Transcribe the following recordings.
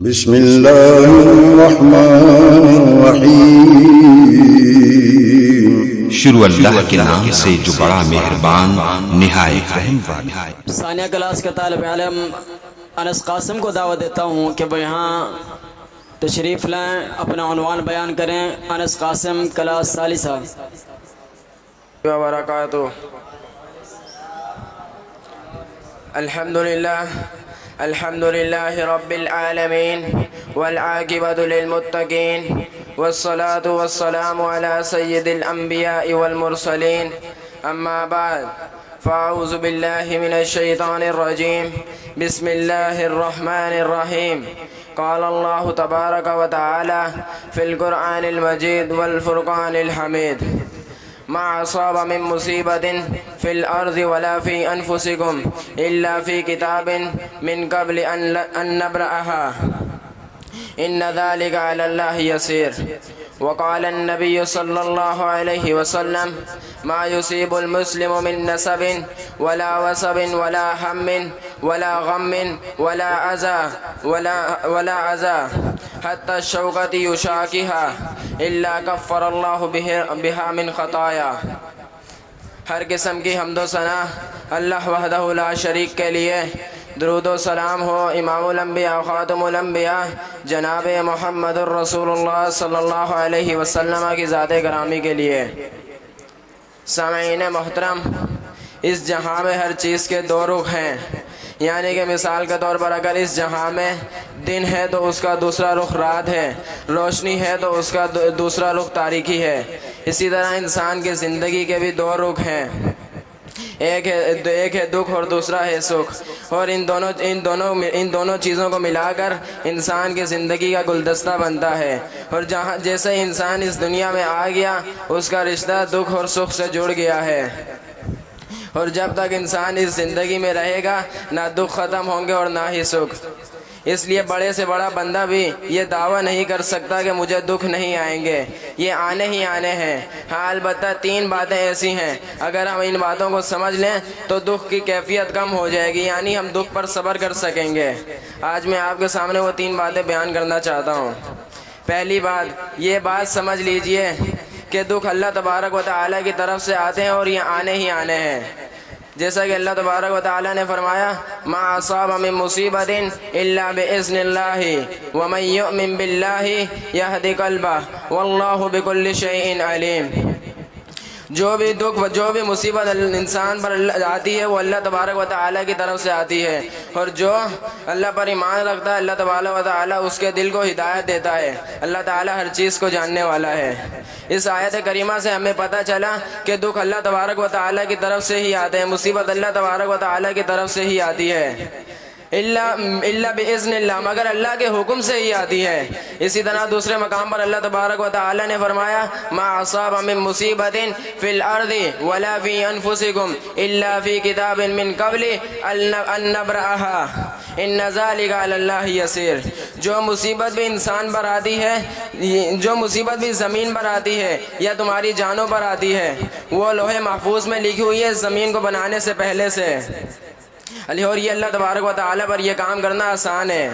بسم اللہ الرحمن الرحیم۔ شروع اللہ کے نام سے جو بڑا مہربان نہایت رحم والا۔ ثانیہ کلاس کے طالب علم انس قاسم کو دعوت دیتا ہوں کہ وہ یہاں تشریف لائیں، اپنا عنوان بیان کریں۔ انس قاسم، کلاس ثالثہ۔ وبرکاتہ۔ الحمد للہ رب العالمین والعاقبۃ للمتقین والصلاة والسلام علی سید الانبیاء والمرسلین، اما بعد فاعوذ باللہ من الشیطان الرجیم، بسم اللہ الرحمن الرحیم۔ قال اللہ تبارک و تعالی فی القرآن المجید والفرقان الحمید، ما اصاب من مصیبت فی الارض ولا فی انفسکم الا فی کتاب من قبل ان نبرأها ان ذلك علی اللہ یسیر۔ وقال النبی صلی اللہ علیہ وسلم ما يصيب المسلم من نسب ولا وسب ولا هم ولا غم ولا أذى حتى الشوكة يشاكها إلا كفر الله بها من خطايا۔ ہر قسم کی حمد و ثنا اللہ وحدہ لا شریک کے لیے، درود و سلام ہو امام الانبیاء و خاتم الانبیاء جناب محمد الرسول اللہ صلی اللہ علیہ وسلم کی ذات گرامی کے لیے۔ سامعین محترم، اس جہاں میں ہر چیز کے دو رخ ہیں، یعنی کہ مثال کے طور پر اگر اس جہاں میں دن ہے تو اس کا دوسرا رخ رات ہے، روشنی ہے تو اس کا دوسرا رخ تاریکی ہے۔ اسی طرح انسان کی زندگی کے بھی دو رخ ہیں، ایک ہے دکھ اور دوسرا ہے سکھ، اور ان دونوں چیزوں کو ملا کر انسان کی زندگی کا گلدستہ بنتا ہے۔ اور جیسے انسان اس دنیا میں آ گیا، اس کا رشتہ دکھ اور سکھ سے جڑ گیا ہے، اور جب تک انسان اس زندگی میں رہے گا نہ دکھ ختم ہوں گے اور نہ ہی سکھ۔ اس لیے بڑے سے بڑا بندہ بھی یہ دعویٰ نہیں کر سکتا کہ مجھے دکھ نہیں آئیں گے، یہ آنے ہی آنے ہیں۔ ہاں، البتہ تین باتیں ایسی ہیں، اگر ہم ان باتوں کو سمجھ لیں تو دکھ کی کیفیت کم ہو جائے گی، یعنی ہم دکھ پر صبر کر سکیں گے۔ آج میں آپ کے سامنے وہ تین باتیں بیان کرنا چاہتا ہوں۔ پہلی بات، یہ بات سمجھ لیجئے کہ دکھ اللہ تبارک و تعالیٰ کی طرف سے آتے ہیں اور یہ آنے ہی آنے ہیں۔ جیسا کہ اللہ تبارک و تعالیٰ نے فرمایا ما اصاب من مصیبت الا باذن اللہ ومن یؤمن باللہ یہد قلبہ واللہ بکل شیء علیم۔ جو بھی دکھ، جو بھی مصیبت انسان پر آتی ہے وہ اللہ تبارک و تعالیٰ کی طرف سے آتی ہے، اور جو اللہ پر ایمان رکھتا ہے اللہ تبارک و تعالیٰ اس کے دل کو ہدایت دیتا ہے۔ اللہ تعالیٰ ہر چیز کو جاننے والا ہے۔ اس آیت کریمہ سے ہمیں پتہ چلا کہ دکھ اللہ تبارک و تعالیٰ کی طرف سے ہی آتے ہیں، مصیبت اللہ تبارک و تعالیٰ کی طرف سے ہی آتی ہے، اللہ باذن اللہ، مگر اللہ کے حکم سے ہی آتی ہے۔ اسی طرح دوسرے مقام پر اللہ تبارک و تعالی نے فرمایا ما اصاب من مصیبت فی الارض ولا فی انفسکم الا فی کتاب من قبل ان نبرأها ان ذلک علی اللہ یسیر۔ جو مصیبت بھی انسان پر آتی ہے، جو مصیبت بھی زمین پر آتی ہے یا تمہاری جانوں پر آتی ہے، وہ لوح محفوظ میں لکھی ہوئی ہے زمین کو بنانے سے پہلے سے، اور یہ اللہ تبارک و تعالیٰ پر یہ کام کرنا آسان ہے۔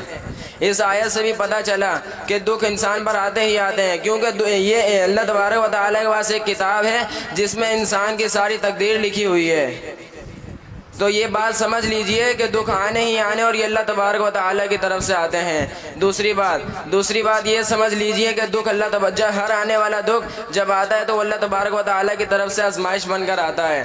اس آیت سے بھی پتہ چلا کہ دکھ انسان پر آتے ہی آتے ہیں، کیونکہ یہ اللہ تبارک و تعالیٰ کے پاس ایک کتاب ہے جس میں انسان کی ساری تقدیر لکھی ہوئی ہے۔ تو یہ بات سمجھ لیجئے کہ دکھ آنے ہی آنے اور یہ اللہ تبارک و تعالیٰ کی طرف سے آتے ہیں۔ دوسری بات یہ سمجھ لیجئے کہ دکھ ہر آنے والا دکھ جب آتا ہے تو اللہ تبارک و تعالیٰ کی طرف سے آزمائش بن کر آتا ہے۔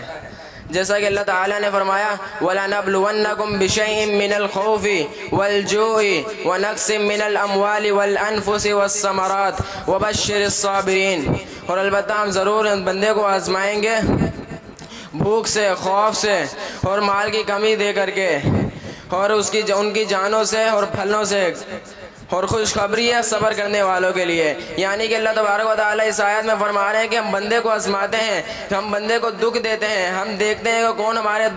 جیسا کہ اللہ تعالیٰ نے فرمایا وَلَنَبْلُوَنَّكُمْ بِشَيْءٍ مِّنَ الْخَوْفِ وَالْجُوعِ وَنَقْصٍ مِّنَ الْأَمْوَالِ وَالْأَنفُسِ وَالثَّمَرَاتِ وَبَشِّرِ الصَّابِرِينَ۔ اور البتہ ہم ضرور بندے کو آزمائیں گے بھوک سے، خوف سے اور مال کی کمی دے کر کے، اور ان کی جانوں سے اور پھلوں سے، اور خوشخبری ہے صبر کرنے والوں کے لیے۔ یعنی کہ اللہ تبارک و تعالیٰ اس آیت میں فرما رہے ہیں کہ ہم بندے کو آزماتے ہیں، ہم بندے کو دکھ دیتے ہیں، ہم دیکھتے ہیں کہ کون ہمارے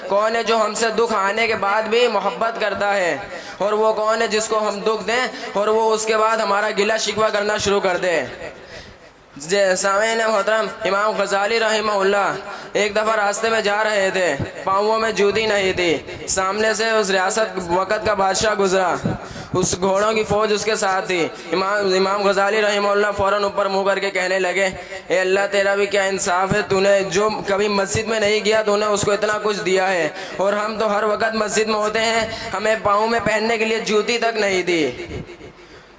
کون ہے جو ہم سے دکھ آنے کے بعد بھی محبت کرتا ہے، اور وہ کون ہے جس کو ہم دکھ دیں اور وہ اس کے بعد ہمارا گلہ شکوہ کرنا شروع کر دے۔ سامعین محترم، امام غزالی رحمہ اللہ ایک دفعہ راستے میں جا رہے تھے، پاؤں میں جوتی نہیں تھی، سامنے سے اس ریاست وقت کا بادشاہ گزرا، اس گھوڑوں کی فوج اس کے ساتھ تھی۔ امام غزالی رحمہ اللہ فوراً اوپر منہ کر کے کہنے لگے اے اللہ تیرا بھی کیا انصاف ہے، تو نے جو کبھی مسجد میں نہیں گیا تو نے اس کو اتنا کچھ دیا ہے، اور ہم تو ہر وقت مسجد میں ہوتے ہیں، ہمیں پاؤں میں پہننے کے لیے جوتی تک نہیں دی۔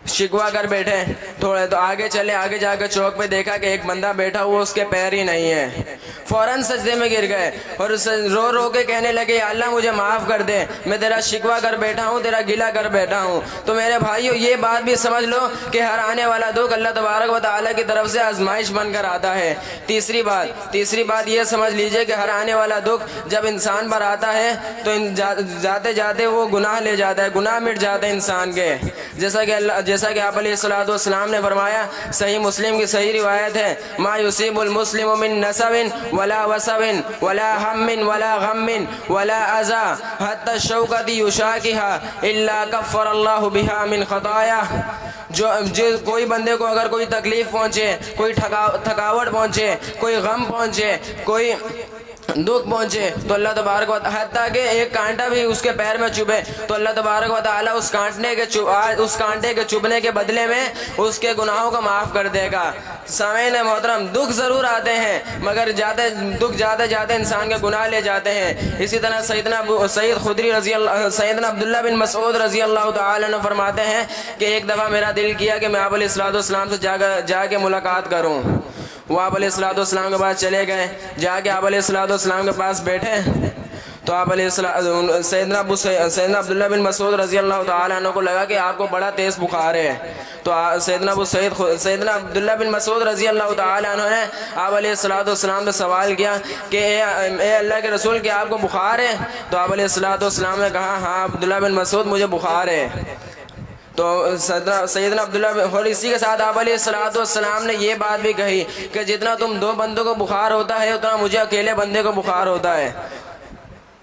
شکوا کر بیٹھے تھوڑے تو آگے چلے، آگے جا کے چوک پہ دیکھا کہ ایک بندہ بیٹھا ہوا اس کے پیر ہی نہیں ہے، فوراً سجدے میں گر گئے اور رو رو کے کہنے لگے یا اللہ مجھے معاف کر دے، میں تیرا شکوا کر بیٹھا ہوں، تیرا گلہ کر بیٹھا ہوں۔ تو میرے بھائیو یہ بات بھی سمجھ لو کہ ہر آنے والا دکھ اللہ تبارک و تعالیٰ کی طرف سے آزمائش بن کر آتا ہے۔ تیسری بات یہ سمجھ لیجئے کہ ہر آنے والا دکھ جب انسان پر آتا ہے تو جاتے جاتے وہ گناہ لے جاتا ہے، گناہ مٹ جاتے ہیں انسان کے، جیسا کہ آپ علیہ الصلوۃ والسلام نے فرمایا، صحیح مسلم کی صحیح روایت ہے، ما یصیب المسلم من نصب ولا وصب ولا ہم ولا غم ولا اذى حتى الشوكة يشاكها الا كفر الله بها من خطاياه۔ جو کوئی بندے کو اگر کوئی تکلیف پہنچے، کوئی تھکاوٹ پہنچے، کوئی غم پہنچے، کوئی دکھ پہنچے تو اللہ تبارک و تعالیٰ، حتیٰ کہ ایک کانٹا بھی اس کے پیر میں چبھے تو اللہ تبارک و تعالیٰ اس کانٹے کے چبھنے کے بدلے میں اس کے گناہوں کو معاف کر دے گا۔ سامعین محترم، دکھ ضرور آتے ہیں مگر دکھ جاتے جاتے انسان کے گناہ لے جاتے ہیں۔ اسی طرح سیدنا عبداللہ بن مسعود رضی اللہ تعالیٰ عنہ فرماتے ہیں کہ ایک دفعہ میرا دل کیا کہ میں آپ علیہ الصلوۃ والسلام سے جا کے ملاقات کروں۔ وہ آپ علیہ الصلوۃ والسلام کے پاس چلے گئے، جا کے آپ علیہ الصلوۃ والسلام کے پاس بیٹھے تو آپ علیہ سیدنا عبداللہ بن مسعود رضی اللہ تعالیٰ عنہ کو لگا کہ آپ کو بڑا تیز بخار ہے، تو سیدنا عبداللہ بن مسعود رضی اللہ تعالیٰ عنہ نے آپ علیہ الصلوۃ والسلام سے سوال کیا کہ اے اللہ کے رسول کیا آپ کو بخار ہے؟ تو آپ علیہ الصلوۃ والسلام نے کہا ہاں عبداللہ بن مسعود مجھے بخار ہے۔ تو سیدنا عبداللہ، اور اسی کے ساتھ آپ علیہ الصلوۃ والسلام نے یہ بات بھی کہی کہ جتنا تم دو بندوں کو بخار ہوتا ہے اتنا مجھے اکیلے بندے کو بخار ہوتا ہے۔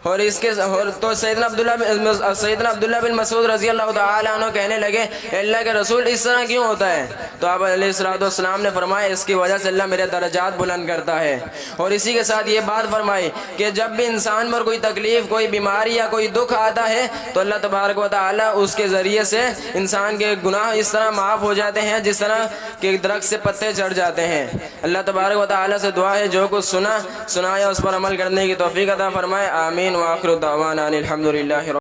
تو سیدنا عبداللہ بن مسعود رضی اللہ تعالیٰ عنہ کہنے لگے اللہ کے رسول اس طرح کیوں ہوتا ہے؟ تو آپ علیہ الصلوۃ والسلام نے فرمایا اس کی وجہ سے اللہ میرے درجات بلند کرتا ہے۔ اور اسی کے ساتھ یہ بات فرمائی کہ جب بھی انسان پر کوئی تکلیف، کوئی بیماری یا کوئی دکھ آتا ہے تو اللہ تبارک و تعالیٰ اس کے ذریعے سے انسان کے گناہ اس طرح معاف ہو جاتے ہیں جس طرح کہ درخت سے پتے جھڑ جاتے ہیں۔ اللہ تبارک و تعالیٰ سے دعا ہے جو کچھ سنایا اس پر عمل کرنے کی توفیق عطا فرمائے، آمین۔ وآخر دعوانا الحمدللہ۔